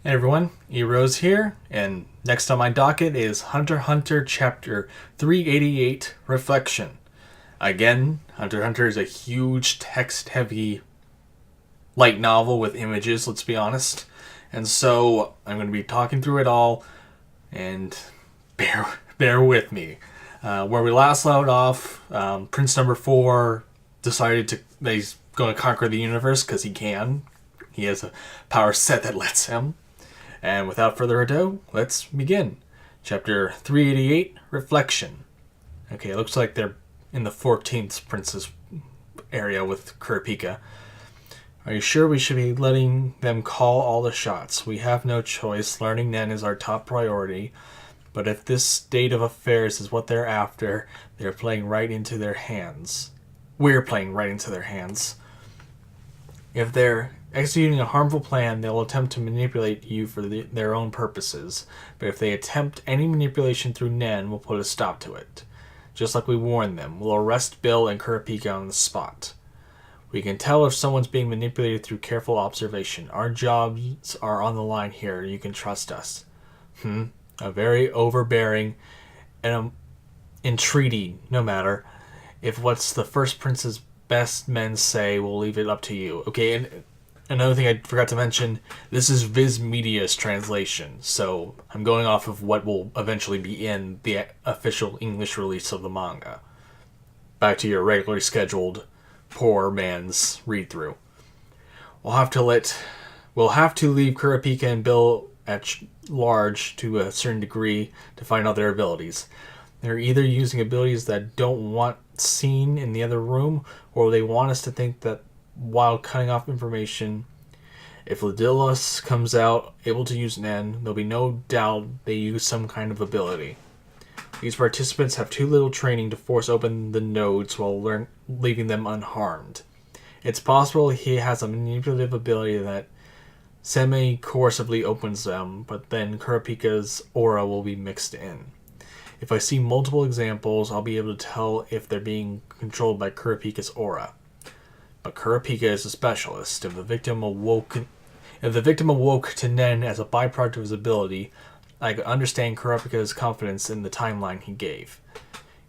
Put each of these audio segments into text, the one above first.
Hey everyone, E-Rose here, and next on my docket is Hunter x Hunter Chapter 388, Reflection. Again, Hunter x Hunter is a huge text-heavy light novel with images, let's be honest. And so, I'm going to be talking through it all, and bear with me. Where we last left off, Prince number 4 decided that he's going to conquer the universe because he can. He has a power set that lets him. And without further ado, let's begin. Chapter 388, Reflection. Okay, it looks like they're in the 14th Princess area with Kurapika. Are you sure we should be letting them call all the shots? We have no choice. Learning Nen is our top priority. But if this state of affairs is what they're after, they're playing right into their hands. We're playing right into their hands. If they're executing a harmful plan, they'll attempt to manipulate you for their own purposes. But if they attempt any manipulation through Nen, we'll put a stop to it. Just like we warned them, we'll arrest Bill and Kurapika on the spot. We can tell if someone's being manipulated through careful observation. Our jobs are on the line here. You can trust us. A very overbearing and entreaty, no matter. If what's the first prince's best men say, we'll leave it up to you. Okay, and another thing I forgot to mention, this is Viz Media's translation, so I'm going off of what will eventually be in the official English release of the manga. Back to your regularly scheduled poor man's read-through. We'll have to leave Kurapika and Bill at large to a certain degree to find out their abilities. They're either using abilities that don't want seen in the other room, or they want us to think that while cutting off information, if Ladillas comes out able to use Nen, there'll be no doubt they use some kind of ability. These participants have too little training to force open the nodes while leaving them unharmed. It's possible he has a manipulative ability that semi-coercively opens them, but then Kurapika's aura will be mixed in. If I see multiple examples, I'll be able to tell if they're being controlled by Kurapika's aura. But Kurapika is a specialist. If the victim awoke to Nen as a byproduct of his ability, I could understand Kurapika's confidence in the timeline he gave.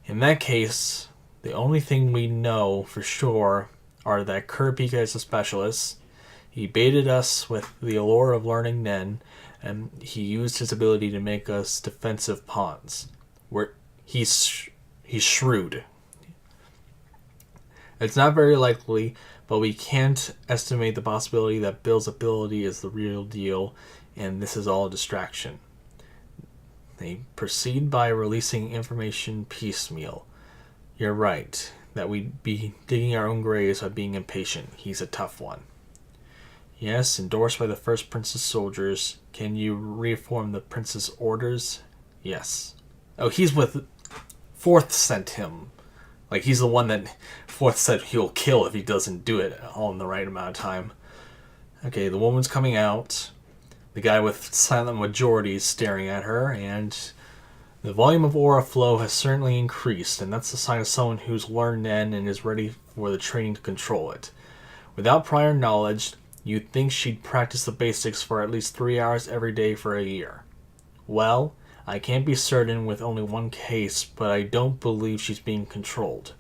In that case, the only thing we know for sure are that Kurapika is a specialist. He baited us with the allure of learning Nen, and he used his ability to make us defensive pawns. He's shrewd. It's not very likely, but we can't estimate the possibility that Bill's ability is the real deal, and this is all a distraction. They proceed by releasing information piecemeal. You're right, that we'd be digging our own graves by being impatient. He's a tough one. Yes, endorsed by the first prince's soldiers. Can you reform the prince's orders? Yes. Oh, he's with... Fourth sent him. Like, he's the one that Fourth said he'll kill if he doesn't do it all in the right amount of time. Okay, the woman's coming out. The guy with silent majority is staring at her, and the volume of aura flow has certainly increased, and that's the sign of someone who's learned Nen and is ready for the training to control it. Without prior knowledge, you'd think she'd practice the basics for at least 3 hours every day for a year. Well, I can't be certain with only one case, but I don't believe she's being controlled.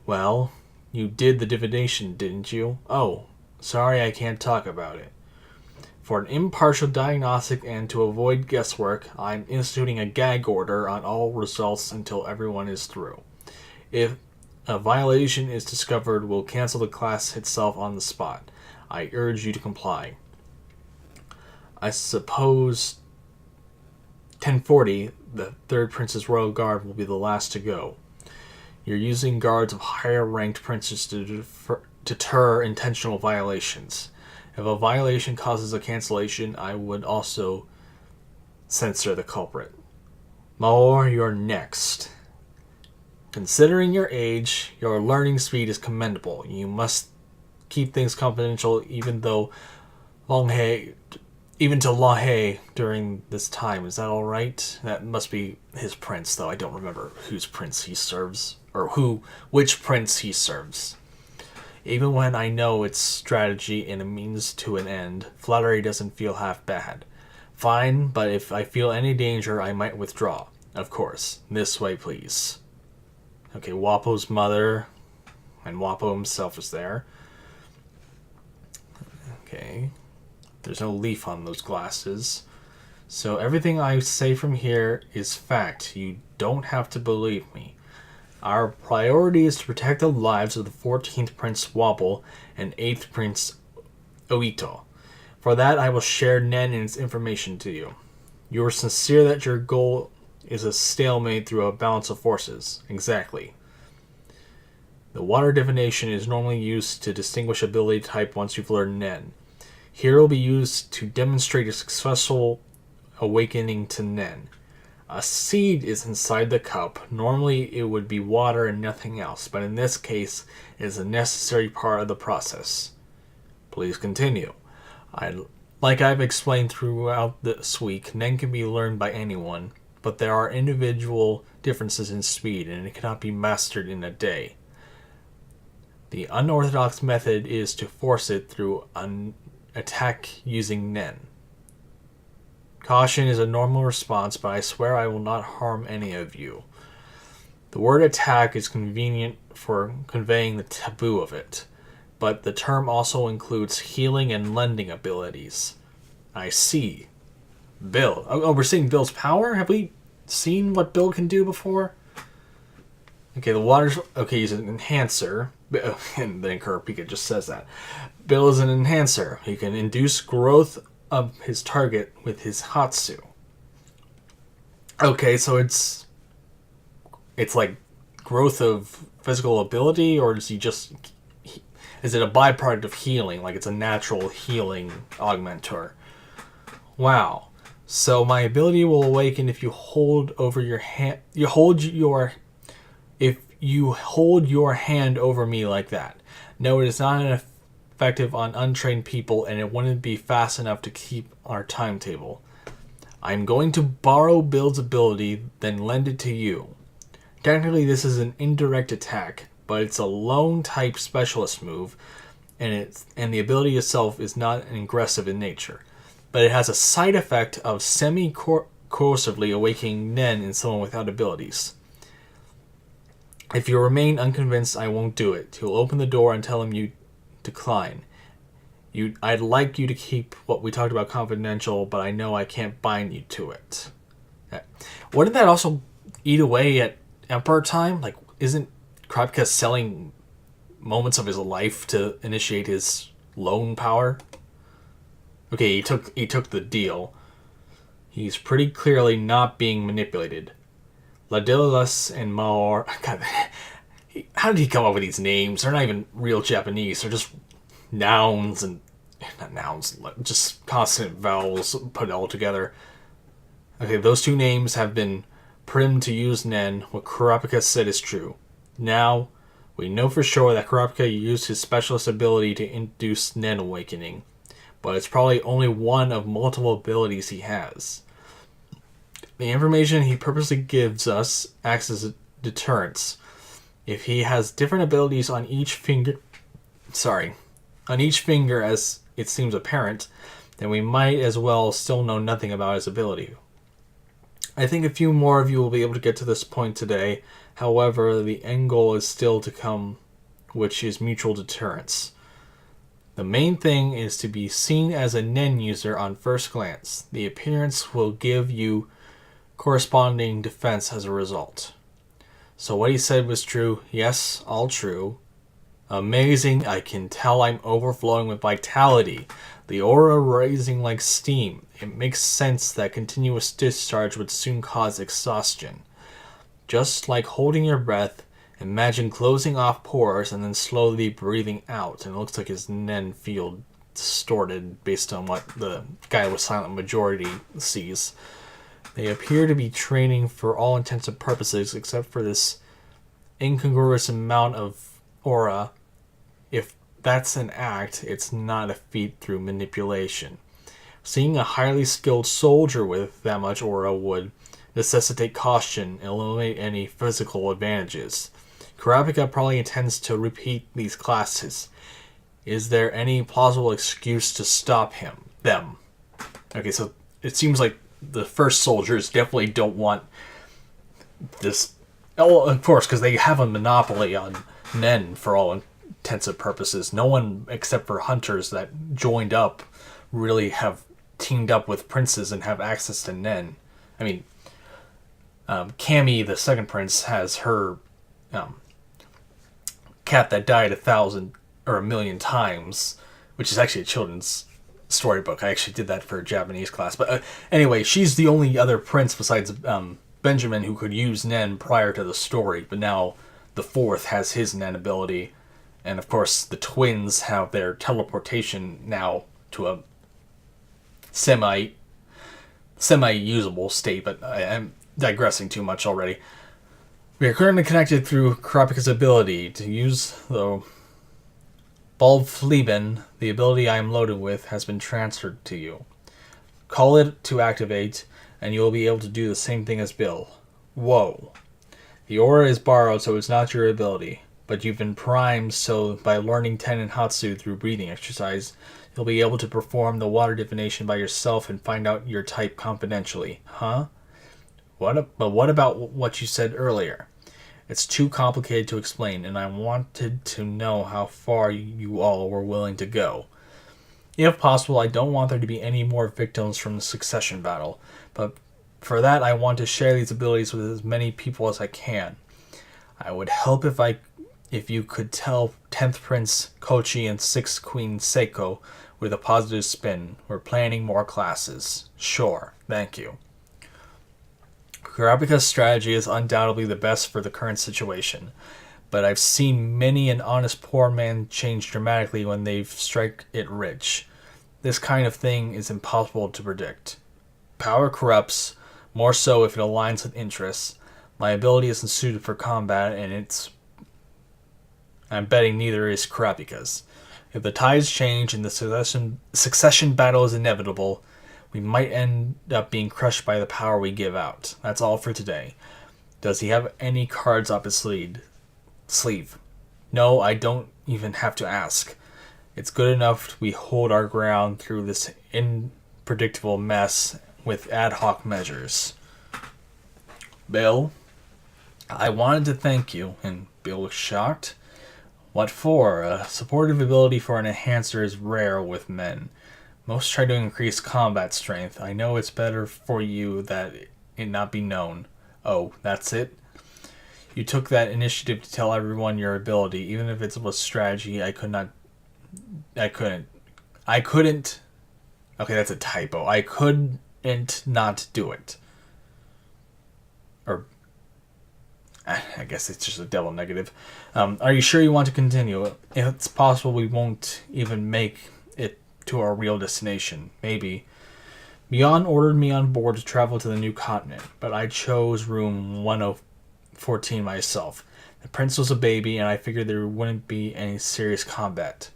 Well, you did the divination, didn't you? Oh, sorry I can't talk about it. For an impartial diagnostic and to avoid guesswork, I'm instituting a gag order on all results until everyone is through. If a violation is discovered, we'll cancel the class itself on the spot. I urge you to comply. I suppose 1040, the third Prince's Royal Guard, will be the last to go. You're using guards of higher-ranked princes to deter intentional violations. If a violation causes a cancellation, I would also censor the culprit. Mahor, you're next. Considering your age, your learning speed is commendable. You must keep things confidential even to Longhei during this time. Is that alright? That must be his prince, though I don't remember whose prince he serves, or which prince he serves. Even when I know it's strategy and a means to an end, flattery doesn't feel half bad. Fine, but if I feel any danger, I might withdraw. Of course. This way, please. Okay, Wapo's mother and Wapo himself is there. Okay. There's no leaf on those glasses. So everything I say from here is fact. You don't have to believe me. Our priority is to protect the lives of the 14th Prince Wobble and 8th Prince Oito. For that, I will share Nen and its information to you. You are sincere that your goal is a stalemate through a balance of forces. Exactly. The water divination is normally used to distinguish ability type once you've learned Nen. Here it will be used to demonstrate a successful awakening to Nen. A seed is inside the cup. Normally it would be water and nothing else, but in this case it is a necessary part of the process. Please continue. Like I've explained throughout this week, Nen can be learned by anyone, but there are individual differences in speed and it cannot be mastered in a day. The unorthodox method is to force it through an attack using Nen. Caution is a normal response, but I swear I will not harm any of you. The word attack is convenient for conveying the taboo of it, but the term also includes healing and lending abilities. I see. Bill. Oh, we're seeing Bill's power? Have we seen what Bill can do before? Okay, the water's... Okay, he's an enhancer. And then Kurapika just says that. Bill is an enhancer. He can induce growth of his target with his Hatsu. Okay, so it's like growth of physical ability, or is he just... Is it a byproduct of healing? Like it's a natural healing augmentor? Wow. So my ability will awaken if you hold over your hand... If you hold your hand over me like that. No, it is not effective on untrained people, and it wouldn't be fast enough to keep our timetable. I'm going to borrow Bill's ability, then lend it to you. Technically, this is an indirect attack, but it's a lone type specialist move, and the ability itself is not aggressive in nature. But it has a side effect of semi-coercively awakening Nen in someone without abilities. If you remain unconvinced, I won't do it. He'll open the door and tell him you decline. I'd like you to keep what we talked about confidential, but I know I can't bind you to it. Wouldn't that also eat away at Emperor time? Like, isn't Kurapika selling moments of his life to initiate his loan power? Okay, he took the deal. He's pretty clearly not being manipulated. Ladillas and Maor... God, how did he come up with these names? They're not even real Japanese. They're just nouns and... Not nouns, just consonant vowels put all together. Okay, those two names have been primed to use Nen. What Kurapika said is true. Now, we know for sure that Kurapika used his specialist ability to induce Nen awakening. But it's probably only one of multiple abilities he has. The information he purposely gives us acts as a deterrence. If he has different abilities on each finger... as it seems apparent, then we might as well still know nothing about his ability. I think a few more of you will be able to get to this point today. However, the end goal is still to come, which is mutual deterrence. The main thing is to be seen as a Nen user on first glance. The appearance will give you corresponding defense as a result. So what he said was true. Yes, all true. Amazing. I can tell I'm overflowing with vitality. The aura rising like steam. It makes sense that continuous discharge would soon cause exhaustion. Just like holding your breath, imagine closing off pores and then slowly breathing out. And it looks like his Nen field distorted based on what the guy with silent majority sees. They appear to be training for all intents and purposes except for this incongruous amount of aura. If that's an act, it's not a feat through manipulation. Seeing a highly skilled soldier with that much aura would necessitate caution and eliminate any physical advantages. Kurapika probably intends to repeat these classes. Is there any plausible excuse to stop them? Okay, so it seems like the first soldiers definitely don't want this. Oh, of course, because they have a monopoly on Nen for all intents and purposes. No one except for hunters that joined up really have teamed up with princes and have access to Nen. I mean, Cammy, the second prince, has her cat that died 1,000 or 1,000,000 times, which is actually a children's storybook. I actually did that for a Japanese class. But anyway, she's the only other prince besides Benjamin who could use Nen prior to the story. But now the fourth has his Nen ability. And of course, the twins have their teleportation now to a semi-usable state. But I'm digressing too much already. We are currently connected through Kurapika's ability to use the Bulbflieben. The ability I am loaded with has been transferred to you. Call it to activate, and you will be able to do the same thing as Bill. Whoa. The aura is borrowed, so it's not your ability, but you've been primed, so by learning Ten Hatsu through breathing exercise, you'll be able to perform the water divination by yourself and find out your type confidentially. Huh? But what about what you said earlier? It's too complicated to explain, and I wanted to know how far you all were willing to go. If possible, I don't want there to be any more victims from the succession battle, but for that I want to share these abilities with as many people as I can. I would help if you could tell 10th Prince Kochi and 6th Queen Seiko with a positive spin. We're planning more classes. Sure, thank you. Kurapika's strategy is undoubtedly the best for the current situation, but I've seen many an honest poor man change dramatically when they've struck it rich. This kind of thing is impossible to predict. Power corrupts, more so if it aligns with interests. My ability isn't suited for combat, and I'm betting neither is Kurapika's. If the tides change and the succession battle is inevitable, we might end up being crushed by the power we give out. That's all for today. Does he have any cards up his sleeve? No, I don't even have to ask. It's good enough we hold our ground through this unpredictable mess with ad hoc measures. Bill, I wanted to thank you, and Bill was shocked. What for? A supportive ability for an enhancer is rare with men. Most try to increase combat strength. I know it's better for you that it not be known. Oh, that's it? You took that initiative to tell everyone your ability, even if it was strategy. I couldn't. Okay, that's a typo. I couldn't not do it. Or, I guess it's just a double negative. Are you sure you want to continue? If it's possible, we won't even make it to our real destination. Maybe. Beyond ordered me on board to travel to the new continent, but I chose room 1014 myself. The prince was a baby, and I figured there wouldn't be any serious combat.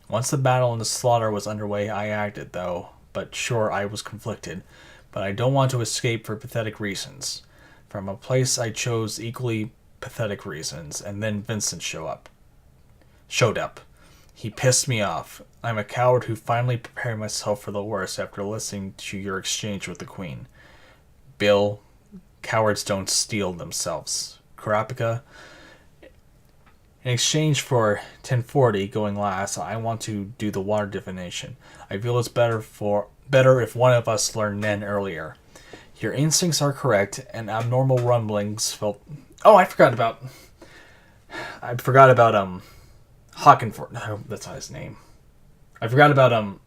Once the battle and the slaughter was underway, I acted, though. But sure, I was conflicted. But I don't want to escape for pathetic reasons. From a place I chose equally pathetic reasons, and then Vincent showed up. He pissed me off. I'm a coward who finally prepared myself for the worst after listening to your exchange with the Queen. Bill, cowards don't steel themselves. Kurapika, in exchange for 1040 going last, I want to do the water divination. I feel it's better if one of us learned Nen earlier. Your instincts are correct, and abnormal rumblings felt... Oh, I forgot about Hawkenford. No, that's not his name. I forgot about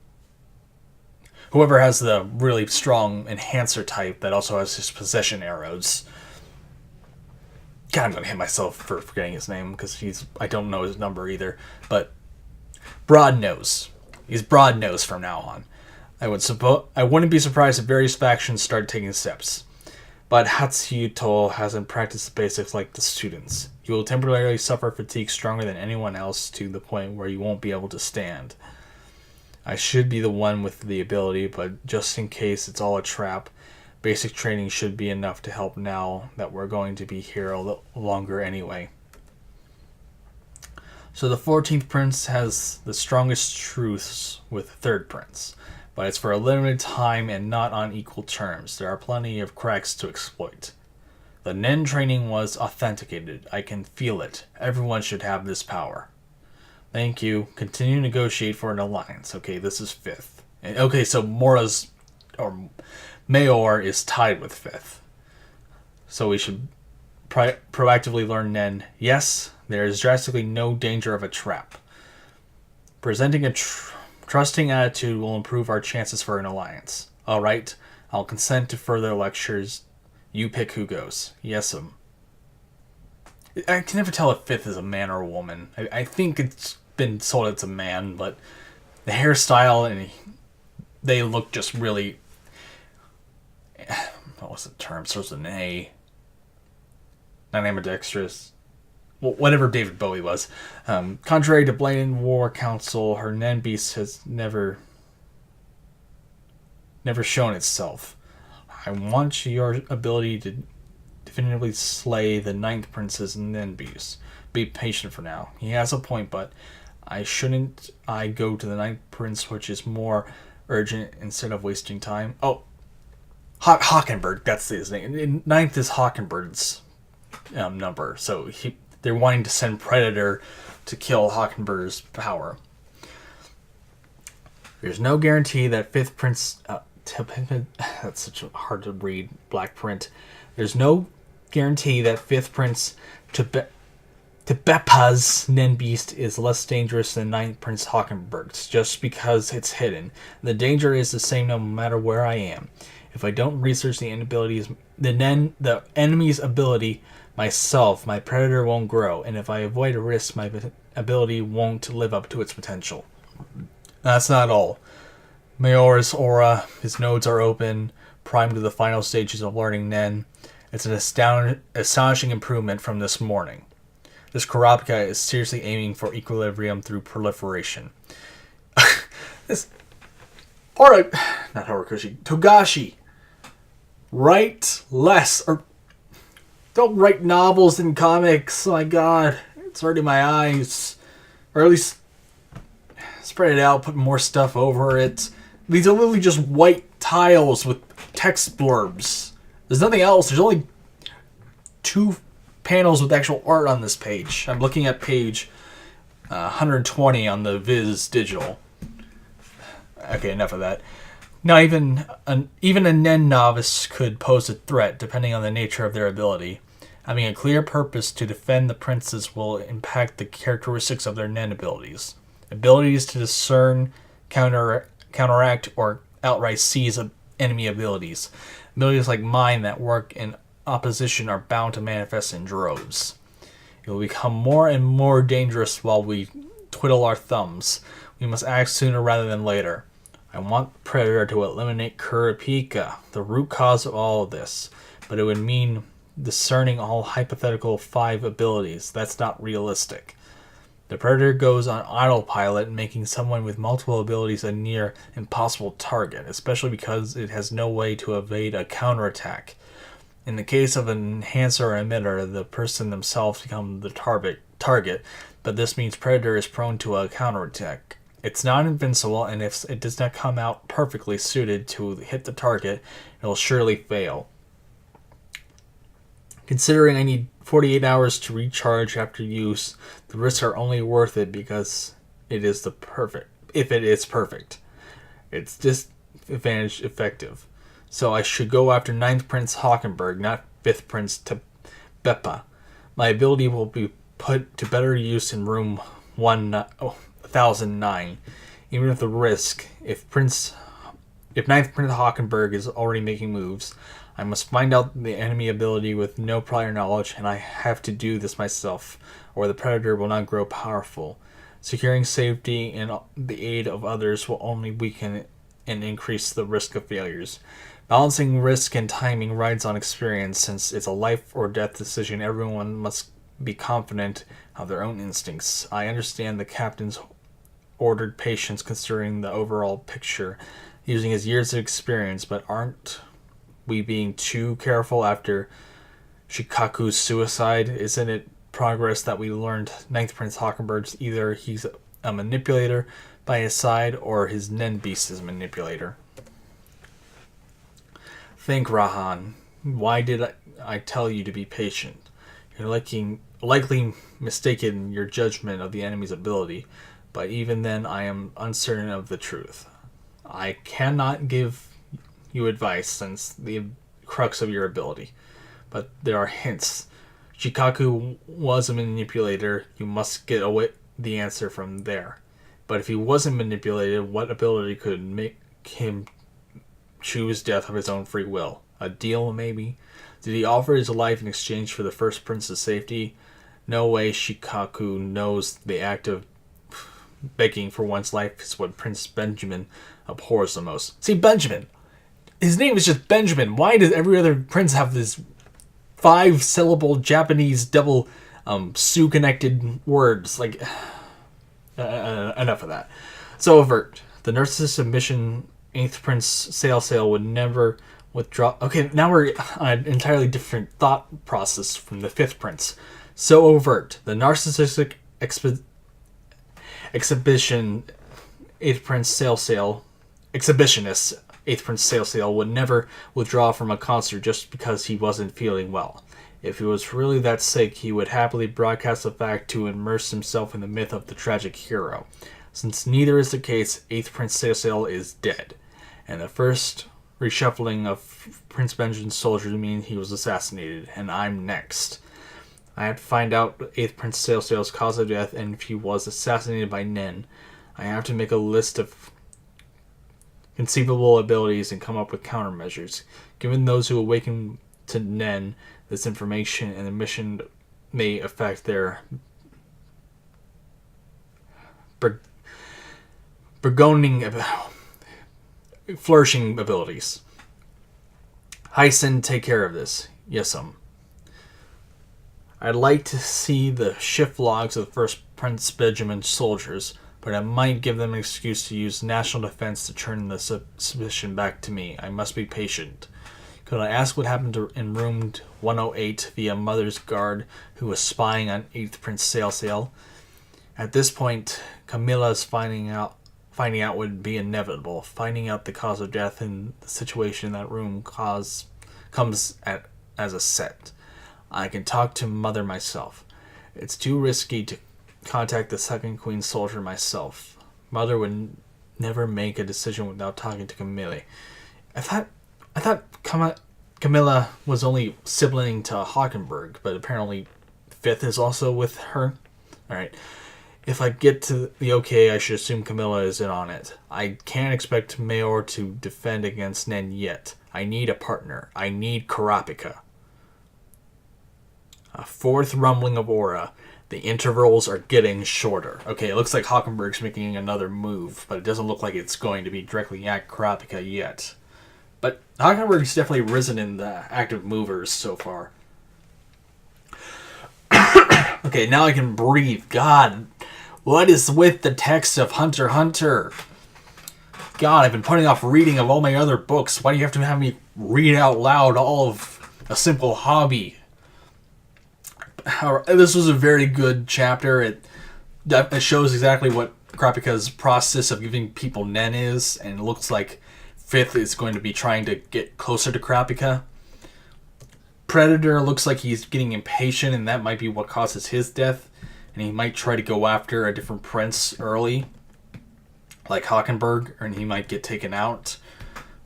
whoever has the really strong enhancer type that also has his possession arrows. God, I'm gonna hit myself for forgetting his name because I don't know his number either. But Broad Nose. He's Broad Nose from now on. I wouldn't be surprised if various factions start taking steps. But Hatsuyuto hasn't practiced the basics like the students. You will temporarily suffer fatigue stronger than anyone else to the point where you won't be able to stand. I should be the one with the ability, but just in case it's all a trap, basic training should be enough to help now that we're going to be here a little longer anyway. So the 14th prince has the strongest truths with the 3rd prince, but it's for a limited time and not on equal terms. There are plenty of cracks to exploit. The Nen training was authenticated. I can feel it. Everyone should have this power. Thank you. Continue to negotiate for an alliance. Okay, this is 5th. Okay, so Mayor is tied with 5th. So we should proactively learn Nen. Yes, there is drastically no danger of a trap. Presenting a trusting attitude will improve our chances for an alliance. Alright, I'll consent to further lectures. You pick who goes. Yes'm. I can never tell if 5th is a man or a woman. I think it's been sold it's a man, but the hairstyle and they look just really... What was the term? Starts with an A. Not ambidextrous. Well, whatever David Bowie was. Contrary to blatant war council, her Nen beast has never shown itself. I want your ability to definitively slay the 9th prince's Nen beast. Be patient for now. He has a point, but shouldn't I go to the 9th prince, which is more urgent, instead of wasting time? Oh, Hockenberg, that's his name. 9th is Hockenberg's number, so they're wanting to send Predator to kill Hockenberg's power. There's no guarantee that 5th prince... that's such a hard to read black print. There's no guarantee that 5th prince Tebepa's Nen beast is less dangerous than 9th prince Hockenberg's, just because it's hidden. The danger is the same no matter where I am. If I don't research the enemy's ability myself, my Predator won't grow, and if I avoid a risk, my ability won't live up to its potential. That's not all. Mayor's aura, his nodes are open, primed to the final stages of learning Nen. It's an astonishing improvement from this morning. This Kurapika is seriously aiming for equilibrium through proliferation. Togashi, write less, or don't write novels and comics. Oh my god, it's hurting my eyes. Or at least spread it out, put more stuff over it. These are literally just white tiles with text blurbs. There's nothing else. There's only 2 panels with actual art on this page. I'm looking at page 120 on the Viz Digital. Okay, enough of that. Not even a Nen novice could pose a threat, depending on the nature of their ability. Having a clear purpose to defend the princes will impact the characteristics of their Nen abilities. Abilities to discern, counteract, or outright seize enemy abilities. Abilities like mine that work in opposition are bound to manifest in droves. It will become more and more dangerous while we twiddle our thumbs. We must act sooner rather than later. I want Predator to eliminate Kurapika, the root cause of all of this, but it would mean discerning all hypothetical 5 abilities. That's not realistic. The Predator goes on autopilot, making someone with multiple abilities a near impossible target, especially because it has no way to evade a counterattack. In the case of an enhancer or emitter, the person themselves become the target, but this means Predator is prone to a counterattack. It's not invincible, and if it does not come out perfectly suited to hit the target, it will surely fail. Considering I need 48 hours to recharge after use, the risks are only worth it because it is perfect. It's disadvantage effective. So I should go after 9th Prince Hockenberg, not 5th Prince Tebepa. My ability will be put to better use in room 1009. Even with the risk, if 9th Prince Hockenberg is already making moves, I must find out the enemy ability with no prior knowledge, and I have to do this myself, or the Predator will not grow powerful. Securing safety and the aid of others will only weaken and increase the risk of failures. Balancing risk and timing rides on experience. Since it's a life or death decision, everyone must be confident of their own instincts. I understand the captain's ordered patience considering the overall picture, using his years of experience, but aren't we being too careful after Shikaku's suicide? Isn't it progress that we learned Ninth Prince Hockenberg's either he's a manipulator by his side or his Nen Beast is a manipulator. Think, Rahan. Why did I tell you to be patient? You're likely mistaken in your judgment of the enemy's ability, but even then I am uncertain of the truth. I cannot give you advice since the crux of your ability, but there are hints. Shikaku was a manipulator. You must get away the answer from there. But if he wasn't manipulated, what ability could make him choose death of his own free will? A deal, maybe? Did he offer his life in exchange for the first prince's safety? No way. Shikaku knows the act of begging for one's life is what Prince Benjamin abhors the most. See, Benjamin. His name is just Benjamin. Why does every other prince have this 5-syllable Japanese double Sioux-connected words? Like, enough of that. So overt. The nurse's submission 8th Prince Sail would never withdraw. Okay, now we're on an entirely different thought process from the 5th Prince. So overt. The narcissistic exhibition 8th Prince exhibitionist 8th Prince Sail would never withdraw from a concert just because he wasn't feeling well. If he was really that sick, he would happily broadcast the fact to immerse himself in the myth of the tragic hero. Since neither is the case, 8th Prince Sail is dead, and the first reshuffling of Prince Benjamin's soldiers means he was assassinated, and I'm next. I have to find out 8th Prince Sail's cause of death, and if he was assassinated by Nen. I have to make a list of conceivable abilities and come up with countermeasures. Given those who awaken to Nen, this information and the mission may affect their flourishing abilities. Hyson, take care of this. Yes, I'd like to see the shift logs of the first Prince Benjamin soldiers, but I might give them an excuse to use national defense to turn the suspicion back to me. I must be patient. Could I ask what happened in room 108 via Mother's Guard who was spying on 8th Prince Sail? At this point, Camilla's finding out would be inevitable. Finding out the cause of death in the situation in that room comes as a set. I can talk to Mother myself. It's too risky to contact the second Queen soldier myself. Mother would never make a decision without talking to Camille. I thought Camilla was only sibling to Hockenberg, but apparently 5th is also with her. Alright. If I get to the okay, I should assume Camilla is in on it. I can't expect Mayor to defend against Nen yet. I need a partner. I need Karapika. A 4th rumbling of aura. The intervals are getting shorter. Okay, it looks like Hockenberg's making another move, but it doesn't look like it's going to be directly at Karapika yet. But Hockenberg's definitely risen in the active movers so far. Okay, now I can breathe. God, what is with the text of Hunter x Hunter? God, I've been putting off reading of all my other books. Why do you have to have me read out loud all of A Simple Hobby? This was a very good chapter. It shows exactly what Karapika's process of giving people Nen is, and it looks like 5th is going to be trying to get closer to Karapika. Predator looks like he's getting impatient, and that might be what causes his death, and he might try to go after a different prince early, like Hockenberg, and he might get taken out.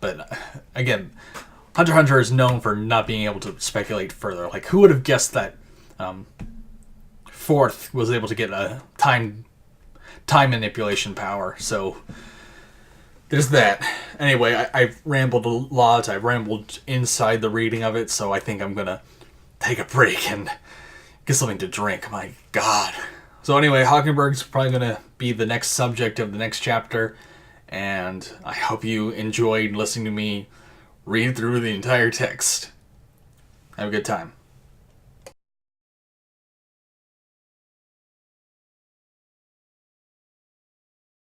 But again, Hunter x Hunter is known for not being able to speculate further. Like, who would have guessed that 4th was able to get a time manipulation power? So there's that. Anyway, I've rambled a lot. I've rambled inside the reading of it, so I think I'm gonna take a break and get something to drink. My God. So anyway, Hockenberg's probably gonna be the next subject of the next chapter, and I hope you enjoyed listening to me read through the entire text. Have a good time.